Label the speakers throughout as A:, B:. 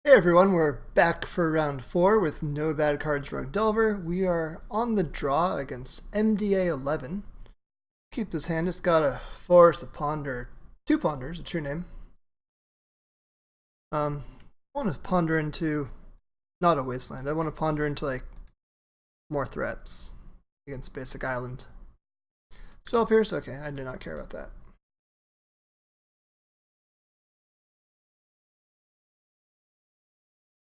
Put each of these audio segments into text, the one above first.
A: Hey everyone, we're back for round 4 with no bad cards Rogue Delver. We are on the draw against MDA 11. Keep this hand, it's got a Force, a Ponder, 2 Ponders, a True-Name. I want to ponder into, not a Wasteland, I want to ponder into like more threats against basic island. Spell Pierce, okay, I do not care about that.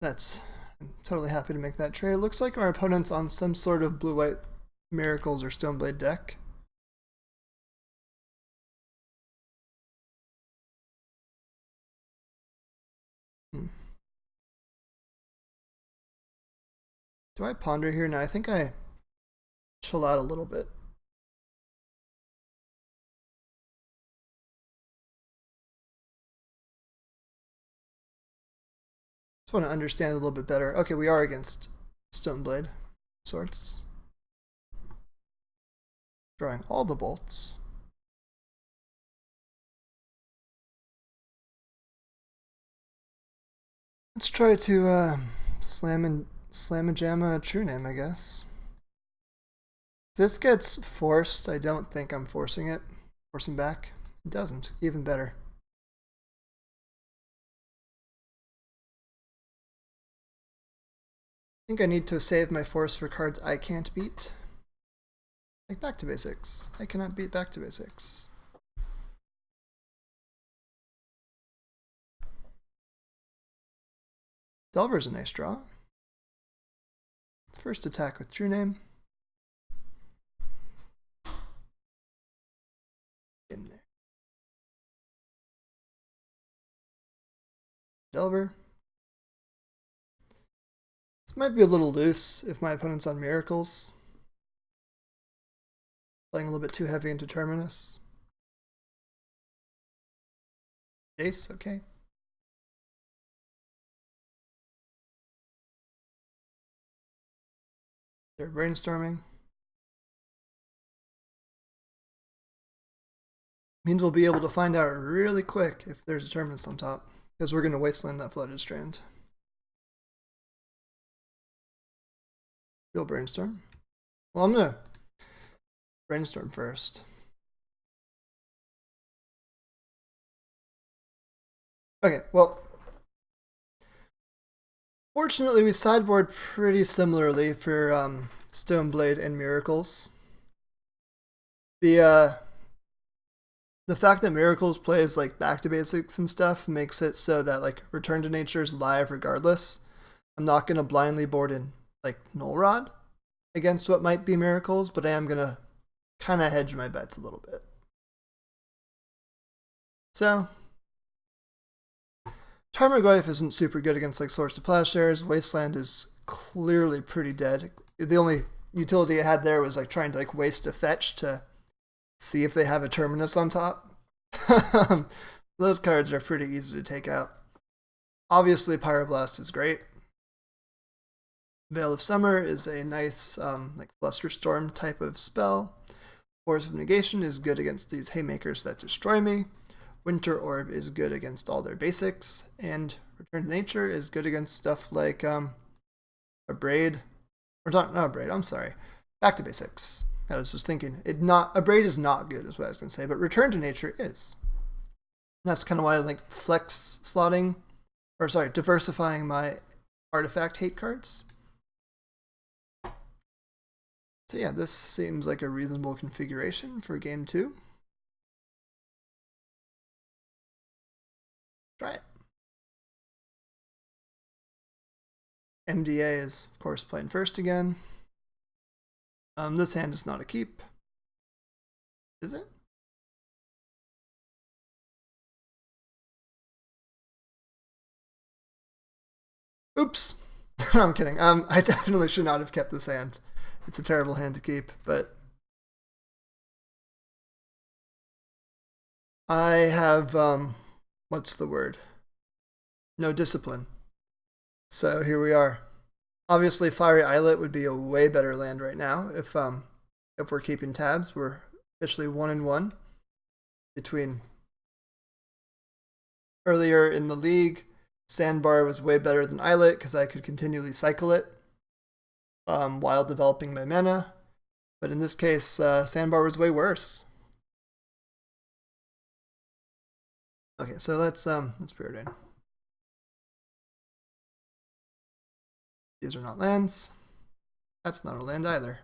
A: I'm totally happy to make that trade. It looks like our opponent's on some sort of blue-white Miracles or Stoneblade deck. Do I ponder here? No, I think I chill out a little bit. Just want to understand a little bit better. Okay, we are against Stoneblade sorts. Drawing all the bolts. Let's try to slam and jam a True-Name, I guess. If this gets forced, I don't think I'm forcing it. Forcing back. It doesn't. Even better. I think I need to save my force for cards I can't beat. Like Back to Basics. I cannot beat Back to Basics. Delver's a nice draw. First attack with True-Name. In there. Delver. This might be a little loose if my opponent's on Miracles. Playing a little bit too heavy into Terminus. Daze, okay. They're brainstorming. Means we'll be able to find out really quick if there's a Terminus on top, because we're going to Wasteland that Flooded Strand. You'll Brainstorm. Well, I'm going to Brainstorm first. Okay, well, fortunately we sideboard pretty similarly for Stoneblade and Miracles. The fact that Miracles plays like Back to Basics and stuff makes it so that like Return to Nature is live regardless. I'm not going to blindly board in like Null Rod against what might be Miracles, but I am going to kind of hedge my bets a little bit. So, Tarmogoyf isn't super good against like Source of Plowshares. Wasteland is clearly pretty dead. The only utility it had there was like trying to like waste a fetch to see if they have a Terminus on top. Those cards are pretty easy to take out. Obviously, Pyroblast is great. Veil of Summer is a nice like Flusterstorm type of spell. Force of Negation is good against these haymakers that destroy me. Winter Orb is good against all their basics, and Return to Nature is good against stuff like Abrade. Or not Abrade, I'm sorry. Back to Basics. I was just thinking, Abrade is not good, is what I was going to say, but Return to Nature is. And that's kind of why I like flex slotting, or sorry, diversifying my artifact hate cards. So yeah, this seems like a reasonable configuration for game 2. Try it. MDA is, of course, playing first again. This hand is not a keep. Is it? Oops. I'm kidding. I definitely should not have kept this hand. It's a terrible hand to keep, but I have, what's the word? No discipline. So here we are. Obviously, Fiery Islet would be a way better land right now if we're keeping tabs. We're officially 1-1 between earlier in the league. Sandbar was way better than Islet because I could continually cycle it while developing my mana. But in this case, Sandbar was way worse. Okay, so let's Preordain. These are not lands. That's not a land either.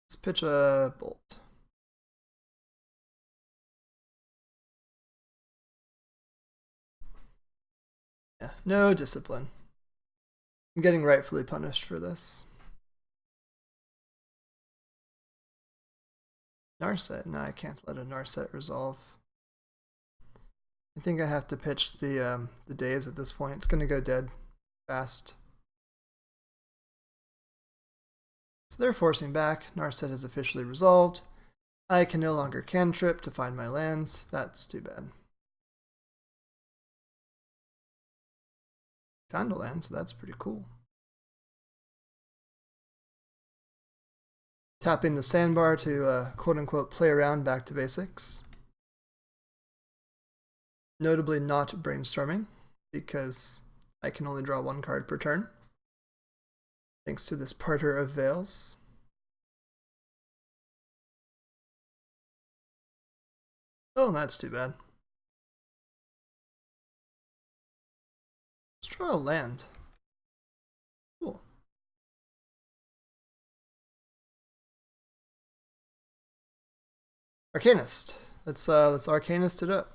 A: Let's pitch a bolt. Yeah, no discipline. I'm getting rightfully punished for this. Narset? No, I can't let a Narset resolve. I think I have to pitch the Daze at this point. It's going to go dead fast. So they're forcing back. Narset is officially resolved. I can no longer cantrip to find my lands. That's too bad. Found a land, so that's pretty cool. Tapping the Sandbar to quote-unquote play around back to basics. Notably not brainstorming, because I can only draw one card per turn, thanks to this Parter of Veils. Oh, that's too bad. Let's draw a land. Cool. Arcanist. Let's Arcanist it up.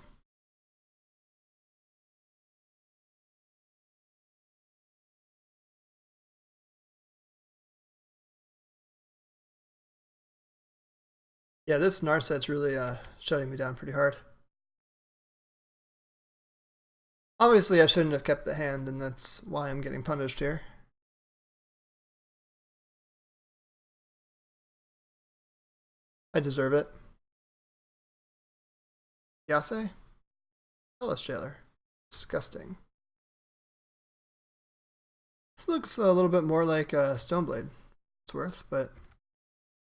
A: Yeah, this Narset's really shutting me down pretty hard. Obviously, I shouldn't have kept the hand, and that's why I'm getting punished here. I deserve it. Yase? Hellas Jailer. Disgusting. This looks a little bit more like a Stoneblade. It's worth, but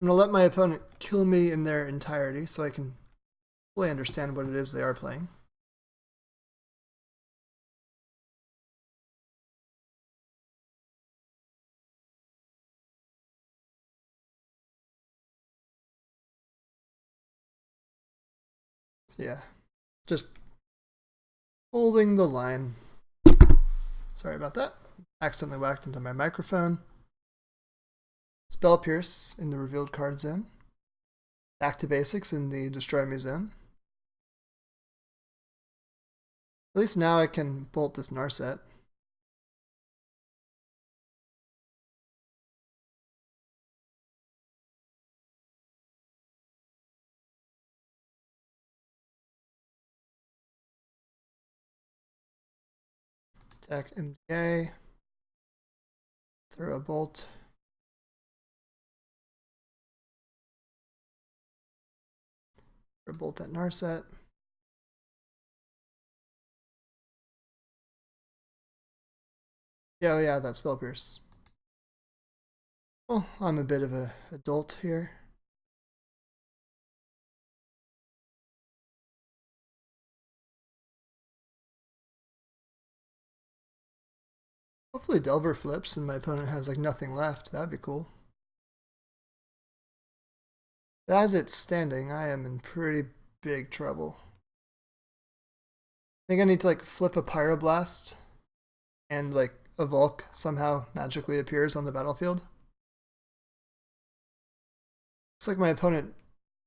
A: I'm going to let my opponent kill me in their entirety so I can fully understand what it is they are playing. So yeah, just holding the line. Sorry about that. Accidentally whacked into my microphone. Spell Pierce in the revealed card zone. Back to basics in the Destroy Me zone. At least now I can bolt this Narset. Attack MDA. Throw a bolt. Throw a bolt at Narset. Yeah, oh yeah, that's Spell Pierce. Well, I'm a bit of an adult here. Hopefully Delver flips and my opponent has like nothing left. That'd be cool. As it's standing, I am in pretty big trouble. I think I need to like flip a Pyroblast and like a Volk somehow magically appears on the battlefield. Looks like my opponent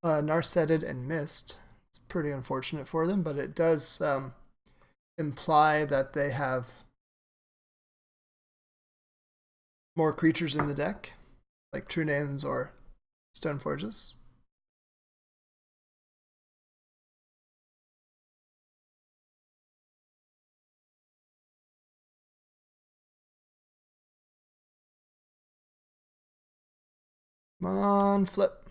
A: Narsetted and missed. It's pretty unfortunate for them, but it does imply that they have more creatures in the deck, like True Names or Stoneforges. Come on, flip.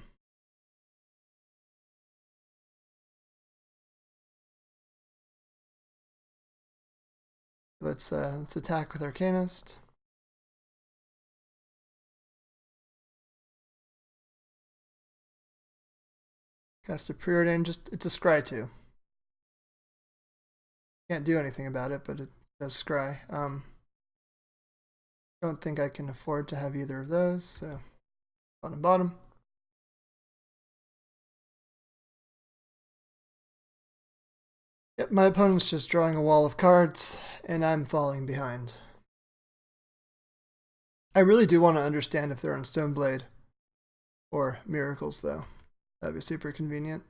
A: Let's attack with Arcanist. Cast a Preordain, just it's a scry too. Can't do anything about it, but it does scry. Don't think I can afford to have either of those, so bottom. Yep, my opponent's just drawing a wall of cards, and I'm falling behind. I really do want to understand if they're on Stoneblade or Miracles, though. That'd be super convenient.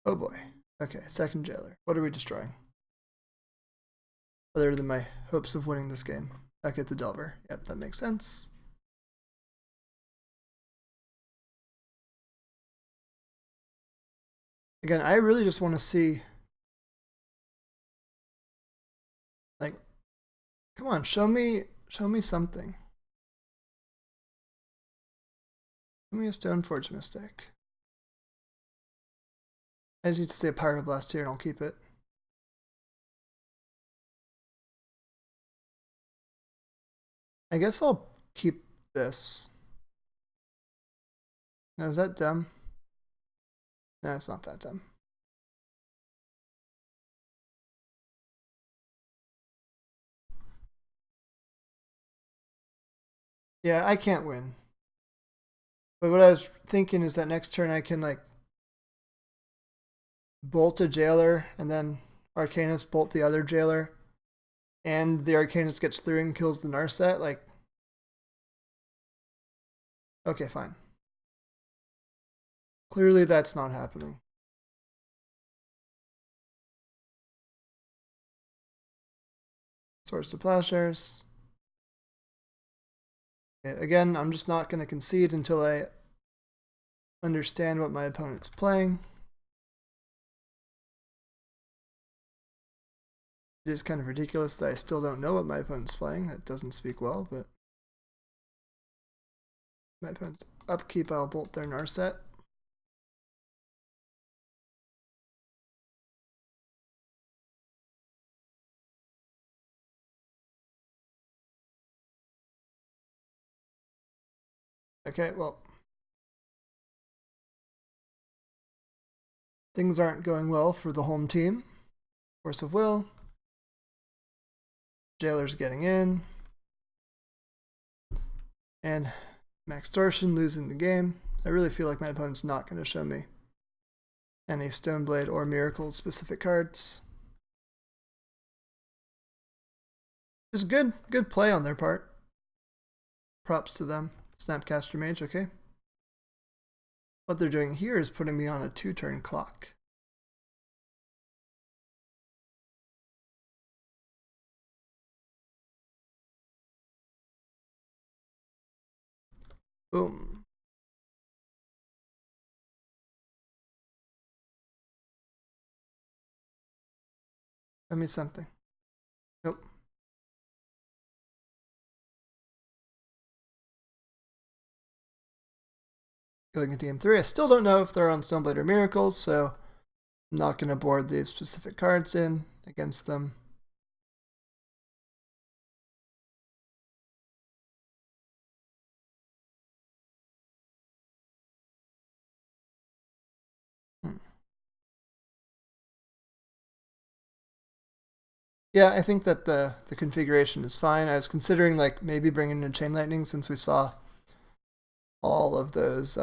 A: Oh boy. Okay, second Jailer. What are we destroying? Other than my hopes of winning this game. Back at the Delver. Yep, that makes sense. Again, I really just want to see, like, come on, show me something. Show me a Stoneforge Mystic. I just need to say a Pyroblast here and I'll keep it. I guess I'll keep this. No, is that dumb? No, it's not that dumb. Yeah, I can't win. But what I was thinking is that next turn I can, like, bolt a Jailer and then Arcanist bolt the other Jailer, and the Arcanist gets through and kills the Narset. Like, okay, fine. Clearly that's not happening. Source of Plowshares. Okay, again, I'm just not going to concede until I understand what my opponent's playing. It is kind of ridiculous that I still don't know what my opponent's playing. That doesn't speak well, but my opponent's upkeep, I'll bolt their Narset. Okay, well, things aren't going well for the home team. Force of Will. Jailer's getting in. And Max Torsion losing the game. I really feel like my opponent's not going to show me any Stoneblade or Miracle specific cards. Just good play on their part. Props to them. Snapcaster Mage, okay. What they're doing here is putting me on a 2-turn clock. Boom. Tell me something. Nope. Going into game 3, I still don't know if they're on Stoneblade or Miracles, so I'm not going to board these specific cards in against them. Yeah, I think that the configuration is fine. I was considering like maybe bringing in Chain Lightning since we saw all of those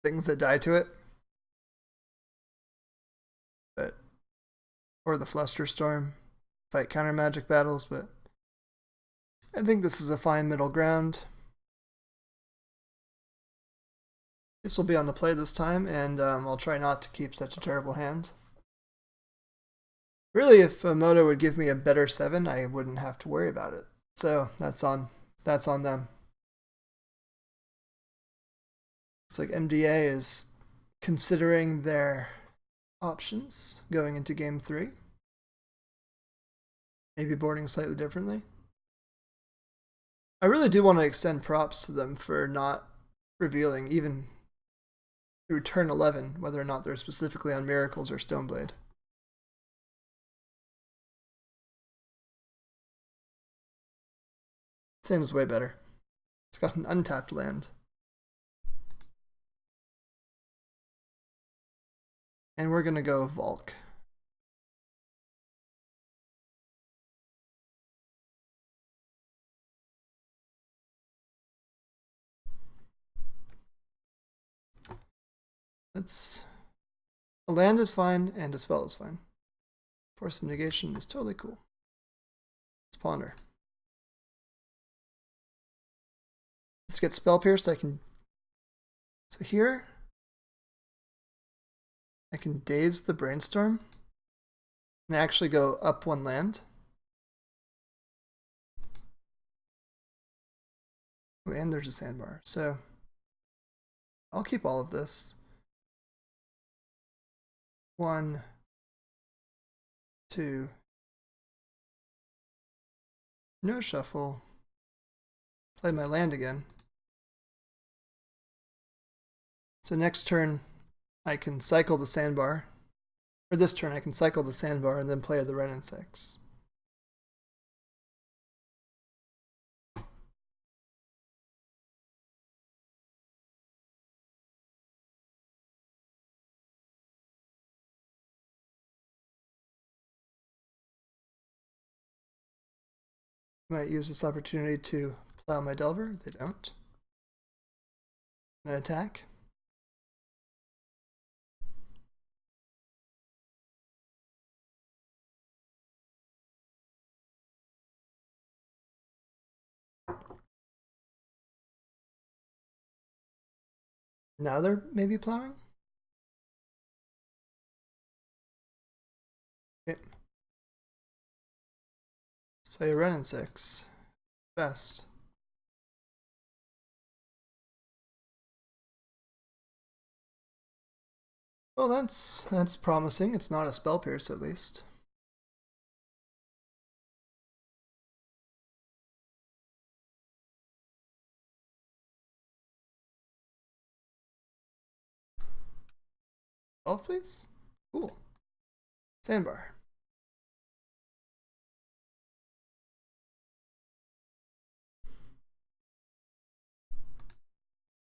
A: things that die to it. But or the Flusterstorm, fight counter magic battles, but I think this is a fine middle ground. This will be on the play this time, and I'll try not to keep such a terrible hand. Really, if Moto would give me a better 7, I wouldn't have to worry about it. So that's on them. It's like MDA is considering their options going into game 3. Maybe boarding slightly differently. I really do want to extend props to them for not revealing even through turn 11, whether or not they're specifically on Miracles or Stoneblade. Sand is way better. It's got an untapped land. And we're gonna go Volk. A land is fine and a spell is fine. Force of Negation is totally cool. Let's ponder. Let's get Spell Pierced. So here, I can Daze the Brainstorm and actually go up one land. Oh, and there's a Sandbar. So I'll keep all of this. 1, 2, no shuffle, play my land again. So next turn I can cycle the Sandbar, or this turn I can cycle the Sandbar and then play the Wrenn and Six. Might use this opportunity to plow my Delver. They don't. An attack. Now they're maybe plowing? Okay. Let's play a Wrenn and Six. Best. Well, that's promising. It's not a Spell Pierce, at least. Please? Cool. Sandbar.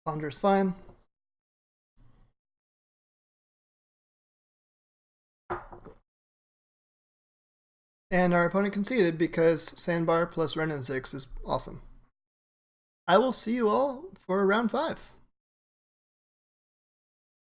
A: Ponder's fine. And our opponent conceded because Sandbar plus Wrenn and Six is awesome. I will see you all for round 5.